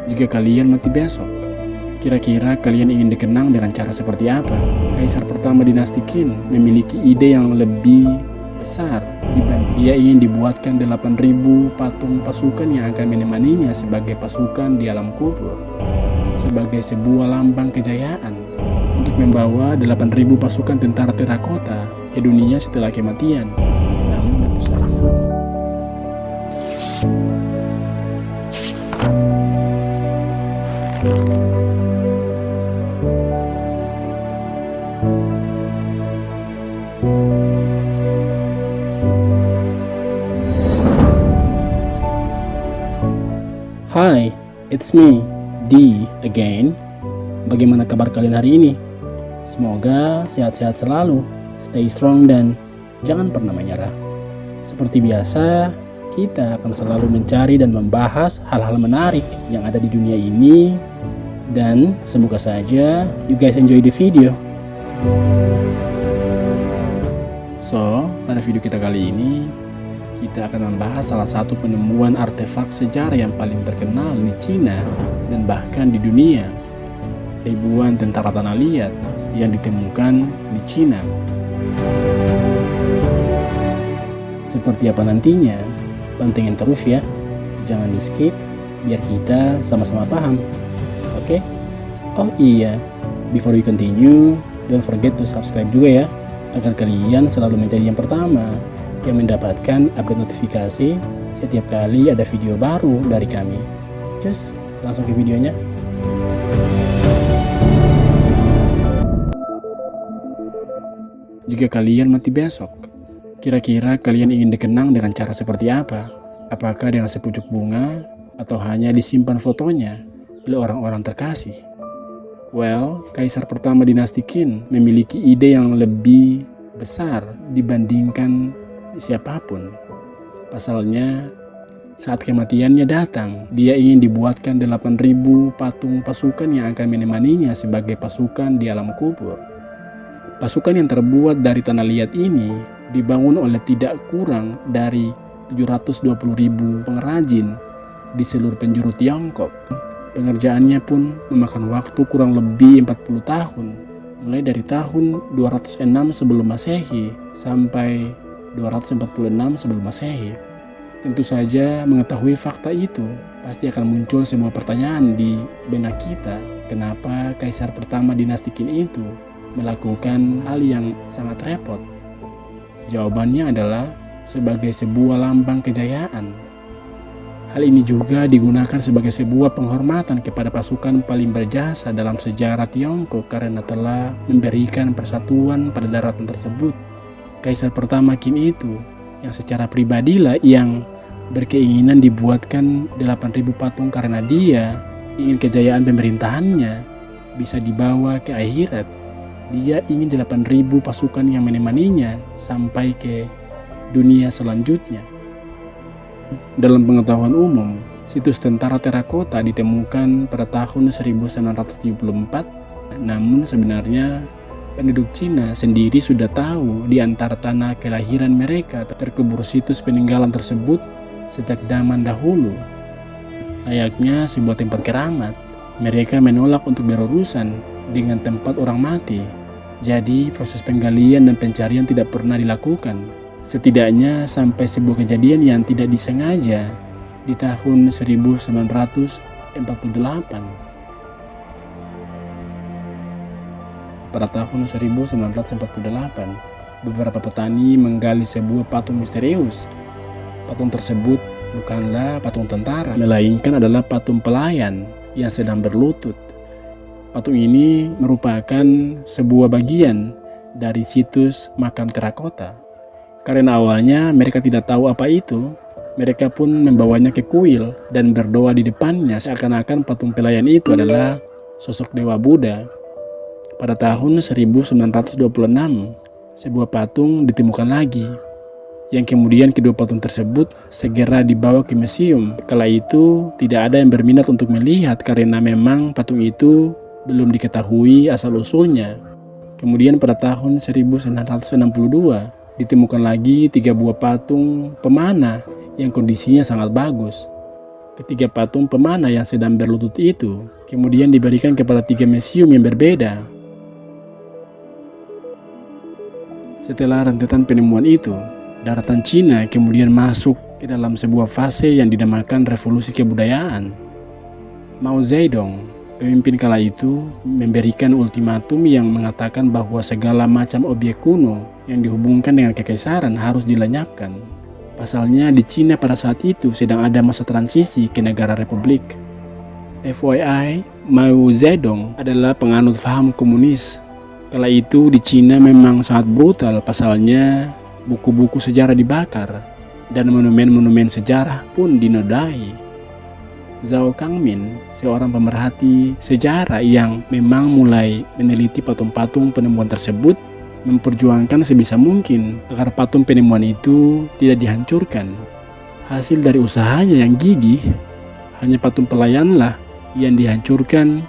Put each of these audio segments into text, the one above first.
Jika kalian mati besok, kira-kira kalian ingin dikenang dengan cara seperti apa? Kaisar pertama dinasti Qin memiliki ide yang lebih besar dibanding dia ingin dibuatkan 8.000 patung pasukan yang akan menemaninya sebagai pasukan di alam kubur, sebagai sebuah lambang kejayaan untuk membawa 8.000 pasukan tentara terakota ke dunia setelah kematian. Namun tentu saja Hi, it's me, D again. Bagaimana kabar kalian hari ini? Semoga sehat-sehat selalu, stay strong dan jangan pernah menyerah. Seperti biasa, kita akan selalu mencari dan membahas hal-hal menarik yang ada di dunia ini. Dan semoga saja you guys enjoy the video. So, pada video kita kali ini kita akan membahas salah satu penemuan artefak sejarah yang paling terkenal di Cina dan bahkan di dunia. Ribuan tentara tanah liat yang ditemukan di Cina. Seperti apa nantinya? Pantengin terus ya. Jangan di skip biar kita sama-sama paham. Oke? Oh iya, before we continue, don't forget to subscribe juga ya, agar kalian selalu menjadi yang pertama yang mendapatkan update notifikasi setiap kali ada video baru dari kami. Just langsung ke videonya. Jika kalian mati besok, kira-kira kalian ingin dikenang dengan cara seperti apa? Apakah dengan sepucuk bunga atau hanya disimpan fotonya oleh orang-orang terkasih? Well, kaisar pertama dinasti Qin memiliki ide yang lebih besar dibandingkan siapapun. Pasalnya, saat kematiannya datang, dia ingin dibuatkan 8.000 patung pasukan yang akan menemaninya sebagai pasukan di alam kubur. Pasukan yang terbuat dari tanah liat ini dibangun oleh tidak kurang dari 720.000 pengrajin di seluruh penjuru Tiongkok. Pengerjaannya pun memakan waktu kurang lebih 40 tahun, mulai dari tahun 206 sebelum Masehi sampai 246 sebelum Masehi. Tentu saja mengetahui fakta itu, pasti akan muncul semua pertanyaan di benak kita. Kenapa kaisar pertama dinasti Qin itu melakukan hal yang sangat repot? Jawabannya adalah sebagai sebuah lambang kejayaan. Hal ini juga digunakan sebagai sebuah penghormatan kepada pasukan paling berjasa dalam sejarah Tiongkok karena telah memberikan persatuan pada daratan tersebut. Kaisar pertama Qin itu yang secara pribadilah yang berkeinginan dibuatkan 8.000 patung karena dia ingin kejayaan pemerintahannya bisa dibawa ke akhirat. Dia ingin 8.000 pasukan yang menemaninya sampai ke dunia selanjutnya. Dalam pengetahuan umum, situs tentara terakota ditemukan pada tahun 1974, namun sebenarnya penduduk Cina sendiri sudah tahu di antara tanah kelahiran mereka terkubur situs peninggalan tersebut sejak zaman dahulu. Layaknya sebuah tempat keramat, mereka menolak untuk berurusan dengan tempat orang mati. Jadi proses penggalian dan pencarian tidak pernah dilakukan, setidaknya sampai sebuah kejadian yang tidak disengaja di tahun 1948. Pada tahun 1948, beberapa petani menggali sebuah patung misterius. Patung tersebut bukanlah patung tentara, melainkan adalah patung pelayan yang sedang berlutut. Patung ini merupakan sebuah bagian dari situs makam terakota. Karena awalnya mereka tidak tahu apa itu, mereka pun membawanya ke kuil dan berdoa di depannya seakan-akan patung pelayan itu adalah sosok Dewa Buddha. Pada tahun 1926, sebuah patung ditemukan lagi, yang kemudian kedua patung tersebut segera dibawa ke museum. Kala itu tidak ada yang berminat untuk melihat karena memang patung itu belum diketahui asal-usulnya. Kemudian pada tahun 1962 ditemukan lagi 3 buah patung pemanah yang kondisinya sangat bagus. Ketiga patung pemanah yang sedang berlutut itu kemudian diberikan kepada 3 museum yang berbeda. Setelah rentetan penemuan itu, daratan Cina kemudian masuk ke dalam sebuah fase yang dinamakan revolusi kebudayaan. Mao Zedong, pemimpin kala itu, memberikan ultimatum yang mengatakan bahwa segala macam objek kuno yang dihubungkan dengan kekaisaran harus dilenyapkan. Pasalnya di Cina pada saat itu sedang ada masa transisi ke negara republik. FYI, Mao Zedong adalah penganut paham komunis. Kala itu di Cina memang sangat brutal, pasalnya buku-buku sejarah dibakar dan monumen-monumen sejarah pun dinodai. Zhao Kangmin, seorang pemerhati sejarah yang memang mulai meneliti patung-patung penemuan tersebut, memperjuangkan sebisa mungkin agar patung penemuan itu tidak dihancurkan. Hasil dari usahanya yang gigih, hanya patung pelayanlah yang dihancurkan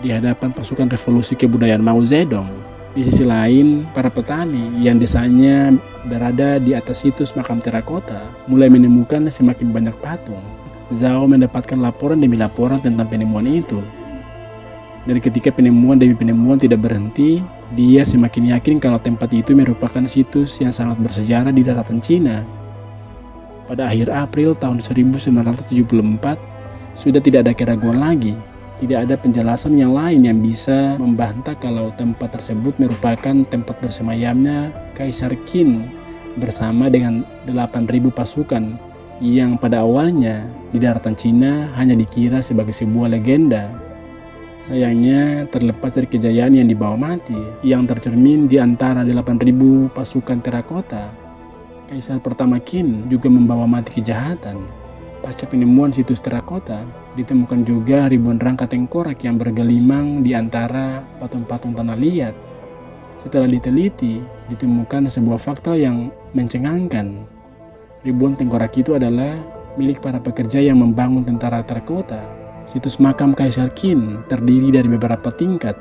di hadapan pasukan revolusi kebudayaan Mao Zedong. Di sisi lain, para petani yang desanya berada di atas situs makam terakota mulai menemukan semakin banyak patung. Zhao mendapatkan laporan demi laporan tentang penemuan itu. Dan ketika penemuan demi penemuan tidak berhenti, dia semakin yakin kalau tempat itu merupakan situs yang sangat bersejarah di daratan Cina. Pada akhir April tahun 1974, sudah tidak ada keraguan lagi. Tidak ada penjelasan yang lain yang bisa membantah kalau tempat tersebut merupakan tempat bersemayamnya Kaisar Qin bersama dengan 8.000 pasukan yang pada awalnya di daratan Cina hanya dikira sebagai sebuah legenda. Sayangnya, terlepas dari kejayaan yang dibawa mati, yang tercermin di antara 8.000 pasukan terakota, Kaisar pertama Qin juga membawa mati kejahatan. Pasca penemuan situs terakota, ditemukan juga ribuan rangka tengkorak yang bergelimang di antara patung-patung tanah liat. Setelah diteliti, ditemukan sebuah fakta yang mencengangkan. Ribuan tengkorak itu adalah milik para pekerja yang membangun tentara terakota. Situs makam Kaisar Qin terdiri dari beberapa tingkat,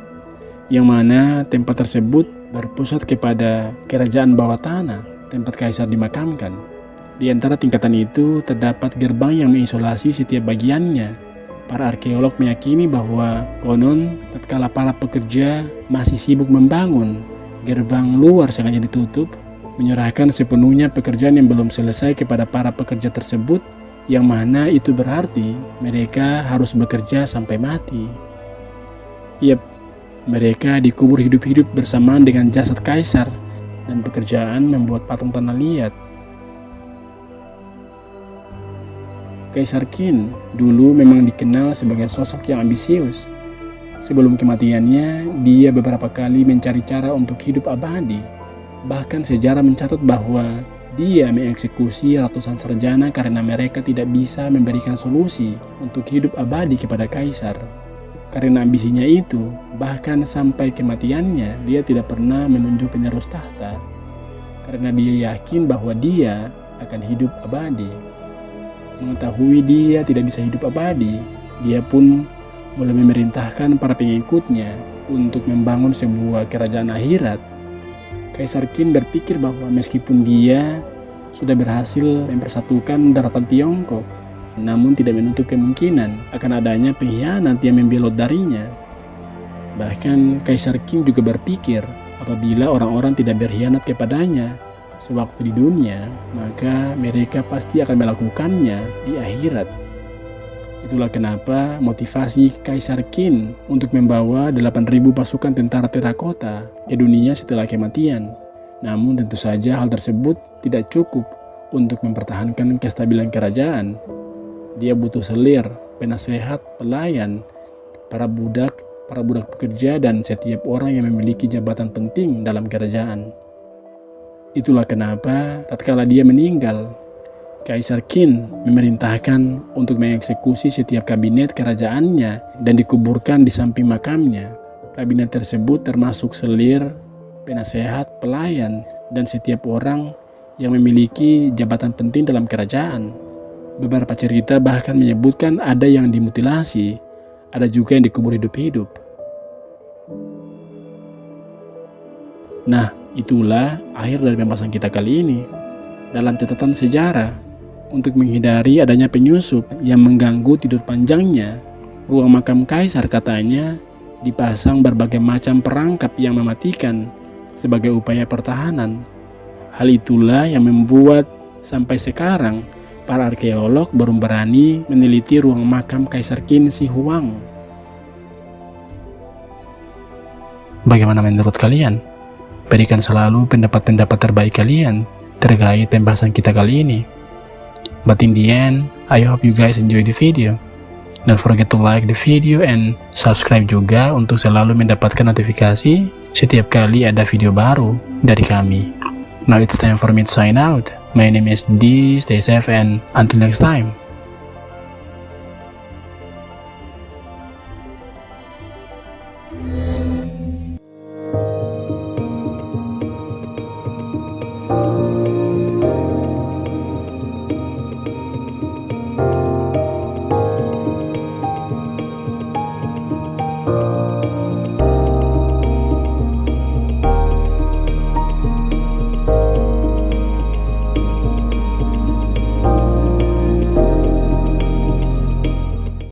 yang mana tempat tersebut berpusat kepada kerajaan bawah tanah, tempat kaisar dimakamkan. Di antara tingkatan itu terdapat gerbang yang mengisolasi setiap bagiannya. Para arkeolog meyakini bahwa konon tatkala para pekerja masih sibuk membangun, gerbang luar sengaja ditutup, menyerahkan sepenuhnya pekerjaan yang belum selesai kepada para pekerja tersebut, yang mana itu berarti mereka harus bekerja sampai mati. Yap, mereka dikubur hidup-hidup bersamaan dengan jasad kaisar, dan pekerjaan membuat patung tanah liat. Kaisar Qin dulu memang dikenal sebagai sosok yang ambisius. Sebelum kematiannya, dia beberapa kali mencari cara untuk hidup abadi. Bahkan sejarah mencatat bahwa dia mengeksekusi ratusan sarjana karena mereka tidak bisa memberikan solusi untuk hidup abadi kepada kaisar. Karena ambisinya itu, bahkan sampai kematiannya, dia tidak pernah menunjuk penerus tahta. Karena dia yakin bahwa dia akan hidup abadi. Mengetahui dia tidak bisa hidup abadi, dia pun mulai memerintahkan para pengikutnya untuk membangun sebuah kerajaan akhirat. Kaisar Qin berpikir bahwa meskipun dia sudah berhasil mempersatukan daratan Tiongkok, namun tidak menutup kemungkinan akan adanya pengkhianat yang membelot darinya. Bahkan Kaisar Qin juga berpikir apabila orang-orang tidak berkhianat kepadanya sewaktu di dunia, maka mereka pasti akan melakukannya di akhirat. Itulah kenapa motivasi Kaisar Qin untuk membawa 8.000 pasukan tentara terakota ke dunia setelah kematian. Namun tentu saja hal tersebut tidak cukup untuk mempertahankan kestabilan kerajaan. Dia butuh selir, penasehat, pelayan, para budak pekerja, dan setiap orang yang memiliki jabatan penting dalam kerajaan. Itulah kenapa tatkala dia meninggal, Kaisar Qin memerintahkan untuk mengeksekusi setiap kabinet kerajaannya dan dikuburkan di samping makamnya. Kabinet tersebut termasuk selir, penasehat, pelayan, dan setiap orang yang memiliki jabatan penting dalam kerajaan. Beberapa cerita bahkan menyebutkan ada yang dimutilasi, ada juga yang dikubur hidup-hidup. Nah, itulah akhir dari pembahasan kita kali ini. Dalam catatan sejarah, Untuk menghindari adanya penyusup yang mengganggu tidur panjangnya, ruang makam kaisar katanya dipasang berbagai macam perangkap yang mematikan sebagai upaya pertahanan. Hal itulah yang membuat sampai sekarang para arkeolog baru berani meneliti ruang makam Kaisar Qin Shi Huang. Bagaimana menurut kalian? Berikan selalu pendapat-pendapat terbaik kalian terkait pembahasan kita kali ini. But in the end, I hope you guys enjoy the video. Don't forget to like the video and subscribe juga untuk selalu mendapatkan notifikasi setiap kali ada video baru dari kami. Now it's time for me to sign out. My name is D. Stay safe and until next time.